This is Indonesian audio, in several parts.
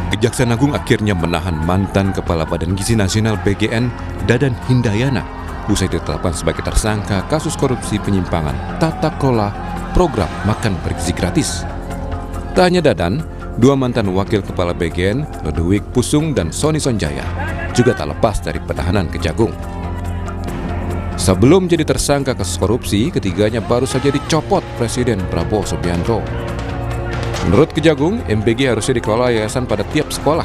Kejaksaan Agung akhirnya menahan mantan Kepala Badan Gizi Nasional BGN, Dadan Hindayana, usai ditetapkan sebagai tersangka kasus korupsi penyimpangan tata kelola program makan bergizi gratis. Tak hanya Dadan, dua mantan wakil Kepala BGN, Ludwig Pusung dan Sony Sonjaya, juga tak lepas dari penahanan Kejagung. Sebelum jadi tersangka kasus korupsi, ketiganya baru saja dicopot Presiden Prabowo Subianto. Menurut Kejagung, MBG harusnya dikelola yayasan pada tiap sekolah.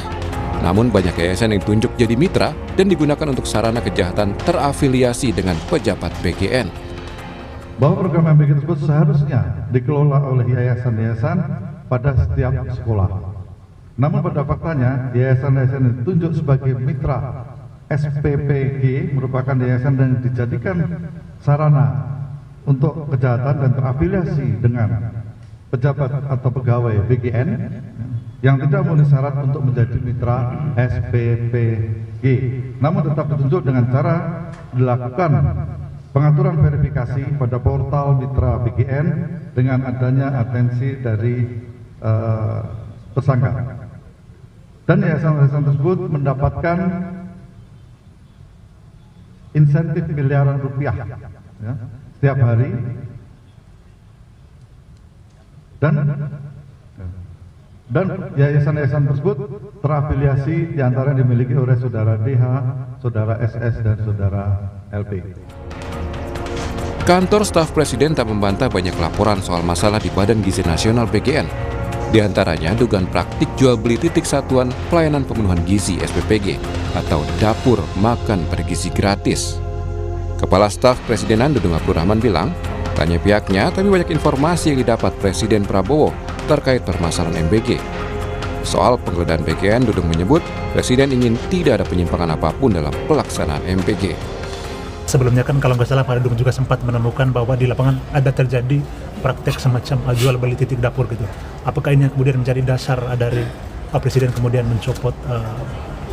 Namun banyak yayasan yang ditunjuk jadi mitra dan digunakan untuk sarana kejahatan terafiliasi dengan pejabat BGN. Bahwa program MBG tersebut seharusnya dikelola oleh yayasan-yayasan pada setiap sekolah. Namun pada faktanya, yayasan-yayasan yang ditunjuk sebagai mitra SPPG merupakan yayasan yang dijadikan sarana untuk kejahatan dan terafiliasi dengan pejabat atau pegawai BGN yang tidak memenuhi syarat untuk menjadi mitra SPPG, namun tetap ditunjuk dengan cara dilakukan pengaturan verifikasi pada portal mitra BGN dengan adanya atensi dari tersangka. Dan yayasan-yayasan tersebut mendapatkan insentif miliaran rupiah ya, setiap hari. Dan yayasan-yayasan tersebut terafiliasi diantara yang dimiliki oleh saudara DH, saudara SS, dan saudara LP. Kantor staf Presiden tak membantah banyak laporan soal masalah di Badan Gizi Nasional BGN. Di antaranya dugaan praktik jual beli titik satuan pelayanan pemenuhan gizi SPPG atau dapur makan bergizi gratis. Kepala Staf Presidenan Dudung Abdul Rahman bilang, tanya pihaknya, tapi banyak informasi yang didapat Presiden Prabowo terkait permasalahan MBG. Soal penggeledahan BGN, Dudung menyebut Presiden ingin tidak ada penyimpangan apapun dalam pelaksanaan MBG. Sebelumnya kan kalau nggak salah Pak Dudung juga sempat menemukan bahwa di lapangan ada terjadi praktek semacam jual beli titik dapur gitu. Apakah ini yang kemudian menjadi dasar dari Presiden kemudian mencopot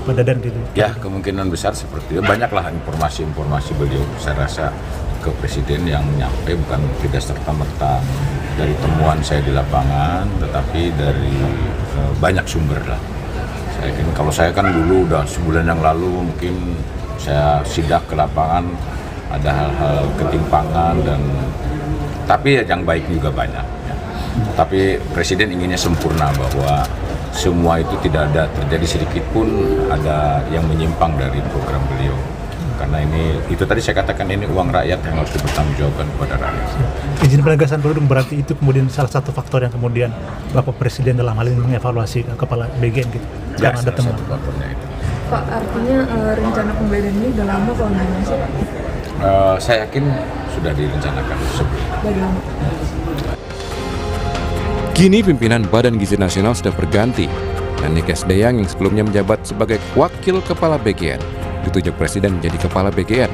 Pak Dadan gitu? Ya, kemungkinan besar seperti itu. Banyaklah informasi-informasi beliau, saya rasa ke Presiden yang nyampe bukan tidak serta-merta dari temuan saya di lapangan, tetapi dari banyak sumber lah. Saya yakin, kalau saya kan dulu udah sebulan yang lalu mungkin saya sidak ke lapangan, ada hal-hal ketimpangan tapi yang baik juga banyak. Ya. Tapi Presiden inginnya sempurna bahwa semua itu tidak ada terjadi sedikit pun ada yang menyimpang dari program beliau. Karena itu tadi saya katakan ini uang rakyat yang harus dipertanggungjawabkan kepada rakyat. Izin penegasan Dudung berarti itu kemudian salah satu faktor yang kemudian Bapak Presiden dalam hal ini mengevaluasi Kepala BGN gitu. Ya, karena ada temuan. faktornya itu. Pak, artinya rencana pembelian ini udah lama kalau nggak sih Pak? Saya yakin sudah direncanakan sebelumnya. Dari lama. Kini pimpinan Badan Gizi Nasional sudah berganti, dan Nikes Deyang yang sebelumnya menjabat sebagai Wakil Kepala BGN ditunjuk Presiden menjadi Kepala BGN.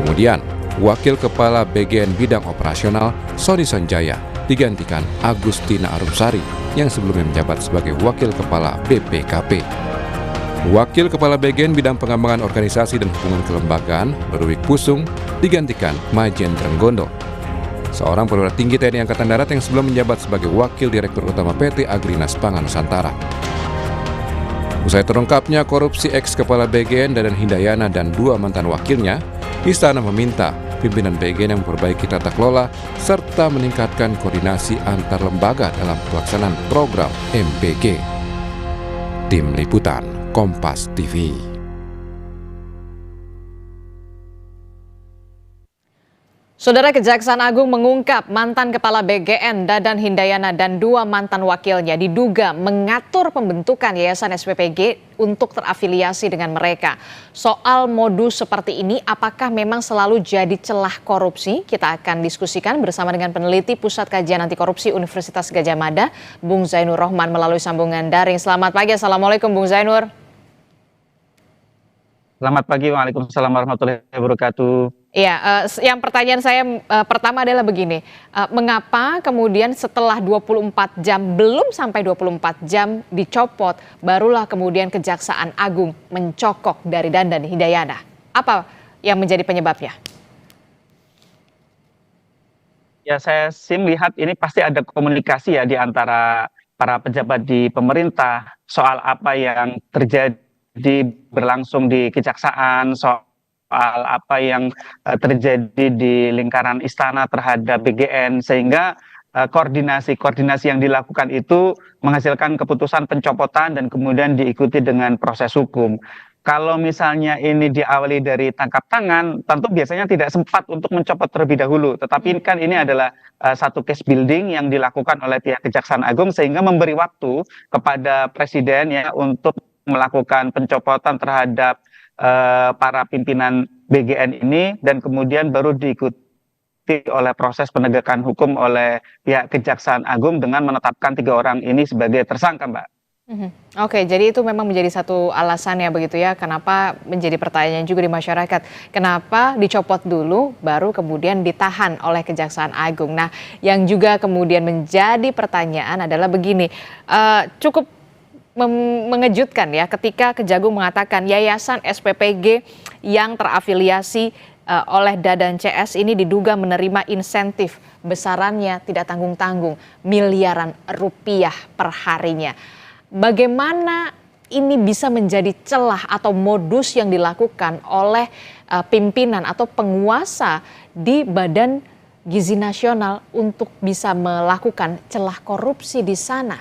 Kemudian, Wakil Kepala BGN Bidang Operasional Sony Sonjaya digantikan Agustina Arumsari yang sebelumnya menjabat sebagai Wakil Kepala BPKP. Wakil Kepala BGN Bidang Pengembangan Organisasi dan Hubungan Kelembagaan Ludwig Pusung digantikan Majen Trenggondo, seorang perwira tinggi TNI Angkatan Darat yang sebelum menjabat sebagai Wakil Direktur Utama PT Agrinas Pangan Nusantara. Usai terungkapnya korupsi ex-kepala BGN Dadan Hindayana dan dua mantan wakilnya, Istana meminta pimpinan BGN yang memperbaiki tata kelola serta meningkatkan koordinasi antar lembaga dalam pelaksanaan program MBG. Tim Liputan Kompas TV. Saudara, Kejaksaan Agung mengungkap mantan Kepala BGN Dadan Hindayana dan dua mantan wakilnya diduga mengatur pembentukan Yayasan SPPG untuk terafiliasi dengan mereka. Soal modus seperti ini, apakah memang selalu jadi celah korupsi? Kita akan diskusikan bersama dengan peneliti Pusat Kajian Anti Korupsi Universitas Gadjah Mada, Bung Zainur Rohman melalui sambungan daring. Selamat pagi, Assalamualaikum Bung Zainur. Selamat pagi, waalaikumsalam warahmatullahi wabarakatuh. Iya, yang pertanyaan saya pertama adalah begini, mengapa kemudian setelah 24 jam, belum sampai 24 jam dicopot, barulah kemudian Kejaksaan Agung mencokok dari Dadan Hindayana? Apa yang menjadi penyebabnya? Ya, saya sih melihat ini pasti ada komunikasi ya di antara para pejabat di pemerintah soal apa yang terjadi berlangsung di kejaksaan, soal apa yang terjadi di lingkaran istana terhadap BGN, sehingga koordinasi yang dilakukan itu menghasilkan keputusan pencopotan dan kemudian diikuti dengan proses hukum. Kalau misalnya ini diawali dari tangkap tangan, tentu biasanya tidak sempat untuk mencopot terlebih dahulu. Tetapi kan ini adalah satu case building yang dilakukan oleh pihak Kejaksaan Agung, sehingga memberi waktu kepada Presiden ya untuk melakukan pencopotan terhadap para pimpinan BGN ini, dan kemudian baru diikuti oleh proses penegakan hukum oleh pihak Kejaksaan Agung dengan menetapkan 3 orang ini sebagai tersangka, Mbak. Oke, jadi itu memang menjadi satu alasannya begitu ya, kenapa menjadi pertanyaan juga di masyarakat. Kenapa dicopot dulu, baru kemudian ditahan oleh Kejaksaan Agung. Nah, yang juga kemudian menjadi pertanyaan adalah begini, cukup mengejutkan ya ketika Kejagung mengatakan yayasan SPPG yang terafiliasi oleh Dadan CS ini diduga menerima insentif besarannya tidak tanggung-tanggung miliaran rupiah per harinya. Bagaimana ini bisa menjadi celah atau modus yang dilakukan oleh pimpinan atau penguasa di Badan Gizi Nasional untuk bisa melakukan celah korupsi di sana?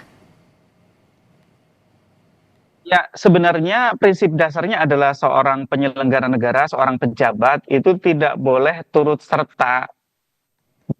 Ya, sebenarnya prinsip dasarnya adalah seorang penyelenggara negara, seorang pejabat itu tidak boleh turut serta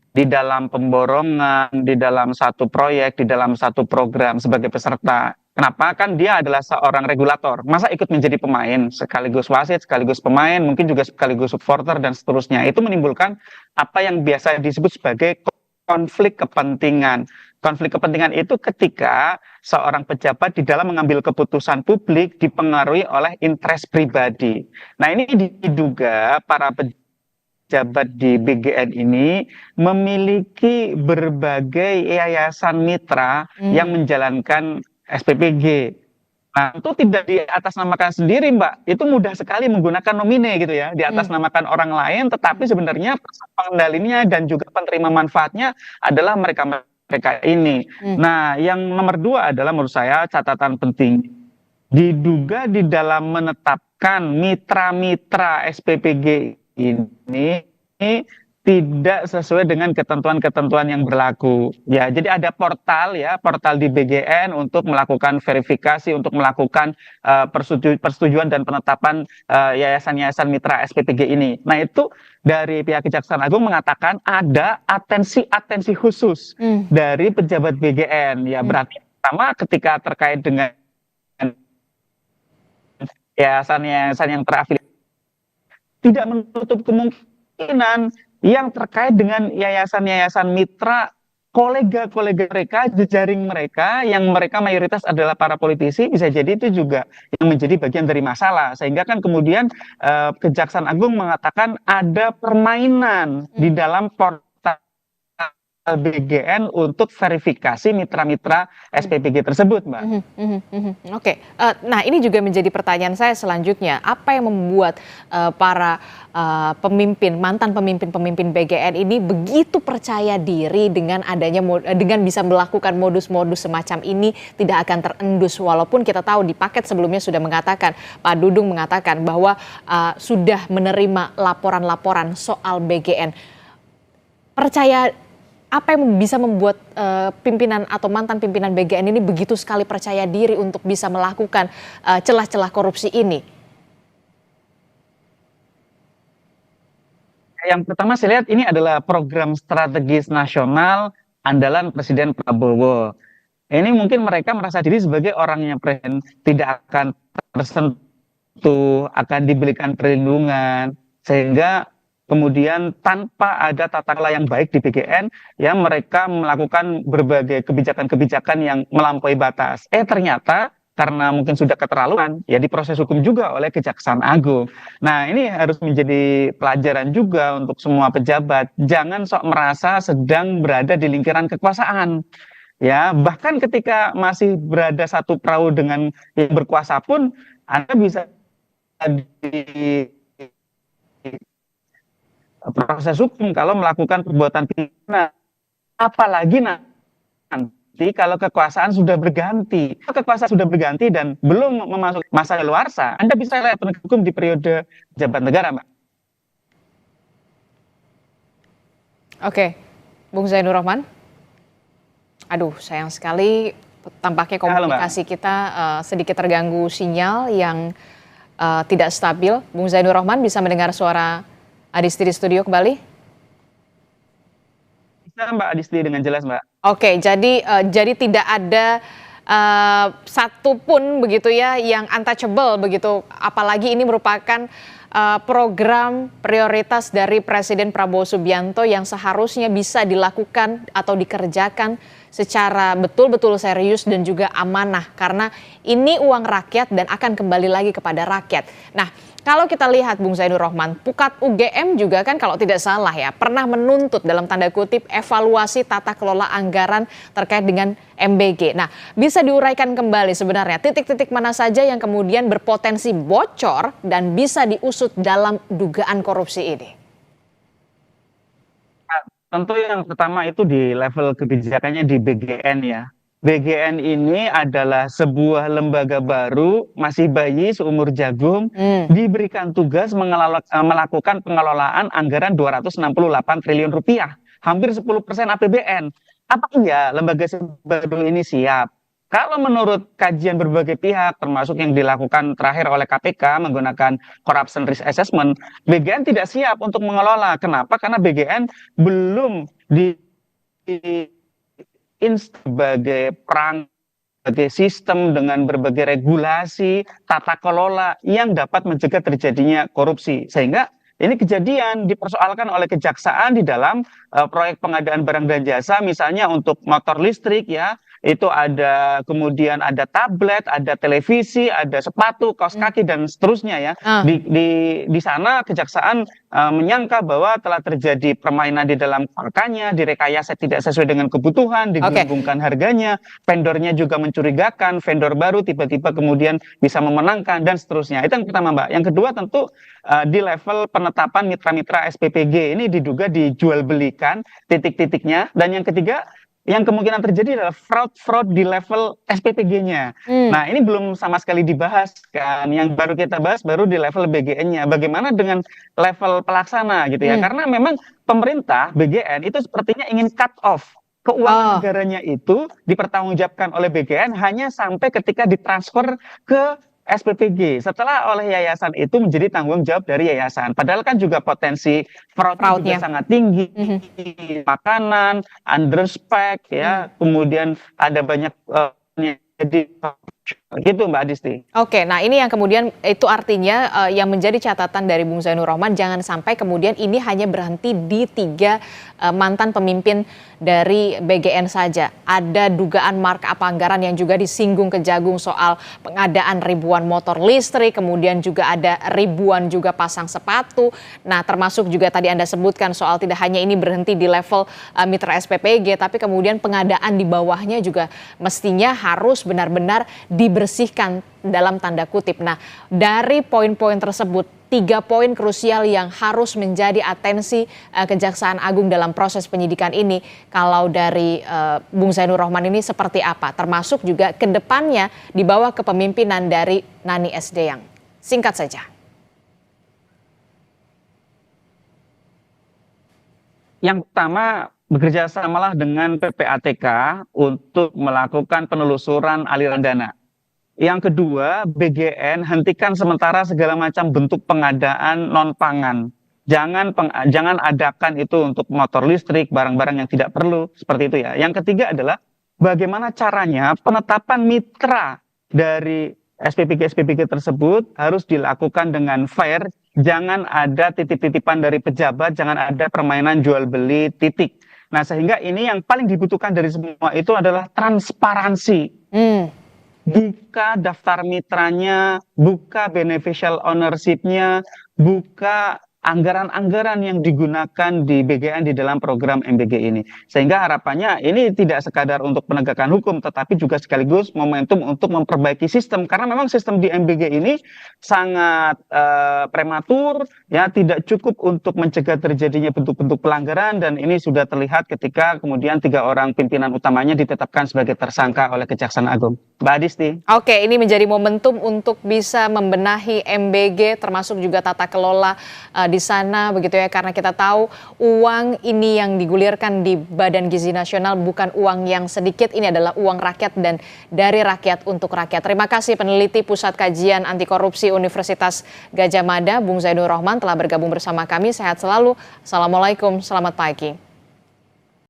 di dalam pemborongan, di dalam satu proyek, di dalam satu program sebagai peserta. Kenapa? Kan dia adalah seorang regulator. Masa ikut menjadi pemain, sekaligus wasit, sekaligus pemain, mungkin juga sekaligus supporter dan seterusnya. Itu menimbulkan apa yang biasa disebut sebagai konflik kepentingan. Konflik kepentingan itu ketika seorang pejabat di dalam mengambil keputusan publik dipengaruhi oleh interest pribadi. Nah, ini diduga para pejabat di BGN ini memiliki berbagai yayasan mitra yang menjalankan SPPG. Nah, itu tidak diatasnamakan sendiri, Mbak. Itu mudah sekali menggunakan nomine gitu ya, diatasnamakan orang lain, tetapi sebenarnya pengendalinya dan juga penerima manfaatnya adalah mereka ini. Nah, yang nomor 2 adalah menurut saya catatan penting. Diduga di dalam menetapkan mitra-mitra SPPG ini tidak sesuai dengan ketentuan-ketentuan yang berlaku. Ya, jadi ada portal ya, portal di BGN untuk melakukan verifikasi, untuk melakukan persetujuan dan penetapan yayasan-yayasan mitra SPPG ini. Nah, itu dari pihak Kejaksaan Agung mengatakan ada atensi khusus dari pejabat BGN. Ya, berarti pertama ketika terkait dengan yayasan-yayasan yang terafiliasi, tidak menutup kemungkinan yang terkait dengan yayasan-yayasan mitra kolega-kolega mereka, jejaring mereka yang mereka mayoritas adalah para politisi, bisa jadi itu juga yang menjadi bagian dari masalah. Sehingga kan kemudian Kejaksaan Agung mengatakan ada permainan di dalam portal BGN untuk verifikasi mitra-mitra SPPG tersebut, Mbak. Oke, nah ini juga menjadi pertanyaan saya selanjutnya. Apa yang membuat para mantan pemimpin BGN ini begitu percaya diri dengan dengan bisa melakukan modus-modus semacam ini tidak akan terendus, walaupun kita tahu di paket sebelumnya sudah mengatakan, Pak Dudung mengatakan bahwa sudah menerima laporan-laporan soal BGN. Apa yang bisa membuat pimpinan atau mantan pimpinan BGN ini begitu sekali percaya diri untuk bisa melakukan celah-celah korupsi ini? Yang pertama saya lihat ini adalah program strategis nasional andalan Presiden Prabowo. Ini mungkin mereka merasa diri sebagai orangnya presiden, tidak akan tersentuh, akan diberikan perlindungan, sehingga kemudian tanpa ada tata kelola yang baik di BGN, ya mereka melakukan berbagai kebijakan-kebijakan yang melampaui batas. Ternyata karena mungkin sudah keterlaluan, ya diproses hukum juga oleh Kejaksaan Agung. Nah, ini harus menjadi pelajaran juga untuk semua pejabat. Jangan sok merasa sedang berada di lingkaran kekuasaan. Ya, bahkan ketika masih berada satu perahu dengan yang berkuasa pun, Anda bisa proses hukum kalau melakukan perbuatan pidana, apalagi kalau kekuasaan sudah berganti. Kalau kekuasaan sudah berganti dan belum memasuki masa daluarsa, Anda bisa lihat penegak hukum di periode jabat negara, Mbak. Oke, Bung Zainur Rahman. Aduh, sayang sekali tampaknya komunikasi kita sedikit terganggu sinyal yang tidak stabil. Bung Zainur Rahman bisa mendengar suara Adisti di studio kembali? Bisa Mbak Adisti dengan jelas, Mbak. Oke, jadi tidak ada satupun begitu ya yang untouchable begitu, apalagi ini merupakan program prioritas dari Presiden Prabowo Subianto yang seharusnya bisa dilakukan atau dikerjakan secara betul-betul serius dan juga amanah, karena ini uang rakyat dan akan kembali lagi kepada rakyat. Nah, kalau kita lihat Bung Zainur Rahman, Pukat UGM juga kan kalau tidak salah ya pernah menuntut dalam tanda kutip evaluasi tata kelola anggaran terkait dengan MBG. Nah, bisa diuraikan kembali sebenarnya titik-titik mana saja yang kemudian berpotensi bocor dan bisa diusut dalam dugaan korupsi ini? Tentu yang pertama itu di level kebijakannya di BGN ya. BGN ini adalah sebuah lembaga baru, masih bayi seumur jagung, diberikan tugas melakukan pengelolaan anggaran 268 triliun rupiah, hampir 10% APBN. Apa iya lembaga baru ini siap? Kalau menurut kajian berbagai pihak, termasuk yang dilakukan terakhir oleh KPK menggunakan Corruption Risk Assessment, BGN tidak siap untuk mengelola. Kenapa? Karena BGN belum sebagai sebagai sistem dengan berbagai regulasi, tata kelola yang dapat mencegah terjadinya korupsi. Sehingga ini kejadian dipersoalkan oleh kejaksaan di dalam proyek pengadaan barang dan jasa, misalnya untuk motor listrik ya, itu ada kemudian ada tablet, ada televisi, ada sepatu, kaos kaki dan seterusnya ya. Di sana kejaksaan menyangka bahwa telah terjadi permainan di dalam angkanya, direkayasa tidak sesuai dengan kebutuhan, digelembungkan harganya, vendornya juga mencurigakan, vendor baru tiba-tiba kemudian bisa memenangkan dan seterusnya. Itu yang pertama, Mbak. Yang kedua tentu di level penetapan mitra-mitra SPPG ini diduga dijual belikan titik-titiknya, dan yang ketiga yang kemungkinan terjadi adalah fraud di level SPPG-nya. Nah, ini belum sama sekali dibahas kan. Yang baru kita bahas baru di level BGN-nya. Bagaimana dengan level pelaksana gitu ya? Karena memang pemerintah BGN itu sepertinya ingin cut off keuangan negaranya itu dipertanggungjawabkan oleh BGN hanya sampai ketika ditransfer ke SPPG. Setelah oleh yayasan itu menjadi tanggung jawab dari yayasan. Padahal kan juga potensi fraudnya juga sangat tinggi. Makanan, underspec ya, kemudian ada banyak jadi gitu Mbak Adisti. Oke, nah ini yang kemudian itu artinya yang menjadi catatan dari Bung Zainur Rahman, jangan sampai kemudian ini hanya berhenti di 3 mantan pemimpin dari BGN saja. Ada dugaan markup anggaran yang juga disinggung Kejagung soal pengadaan ribuan motor listrik, kemudian juga ada ribuan juga pasang sepatu. Nah, termasuk juga tadi Anda sebutkan soal tidak hanya ini berhenti di level mitra SPPG, tapi kemudian pengadaan di bawahnya juga mestinya harus benar-benar dibersihkan dalam tanda kutip. Nah, dari poin-poin tersebut, 3 poin krusial yang harus menjadi atensi Kejaksaan Agung dalam proses penyidikan ini. Kalau dari Bung Zainur Rahman ini seperti apa? Termasuk juga ke depannya di bawah kepemimpinan dari Nani Sdeyang. Singkat saja. Yang pertama, bekerja samalah dengan PPATK untuk melakukan penelusuran aliran dana. Yang kedua, BGN hentikan sementara segala macam bentuk pengadaan non-pangan. Jangan adakan itu untuk motor listrik, barang-barang yang tidak perlu, seperti itu ya. Yang ketiga adalah bagaimana caranya penetapan mitra dari SPPG tersebut harus dilakukan dengan fair. Jangan ada titip-titipan dari pejabat, jangan ada permainan jual beli titik. Nah, sehingga ini yang paling dibutuhkan dari semua itu adalah transparansi. Buka daftar mitranya, buka beneficial ownership-nya, buka anggaran-anggaran yang digunakan di BGN di dalam program MBG ini. Sehingga harapannya ini tidak sekadar untuk penegakan hukum, tetapi juga sekaligus momentum untuk memperbaiki sistem. Karena memang sistem di MBG ini sangat prematur, ya, tidak cukup untuk mencegah terjadinya bentuk-bentuk pelanggaran, dan ini sudah terlihat ketika kemudian 3 orang pimpinan utamanya ditetapkan sebagai tersangka oleh Kejaksaan Agung. Mbak Adisti. Oke, ini menjadi momentum untuk bisa membenahi MBG termasuk juga tata kelola di sana begitu ya, karena kita tahu uang ini yang digulirkan di Badan Gizi Nasional bukan uang yang sedikit, ini adalah uang rakyat dan dari rakyat untuk rakyat. Terima kasih peneliti Pusat Kajian Anti Korupsi Universitas Gadjah Mada, Bung Zainur Rohman telah bergabung bersama kami. Sehat selalu. Assalamualaikum, selamat pagi.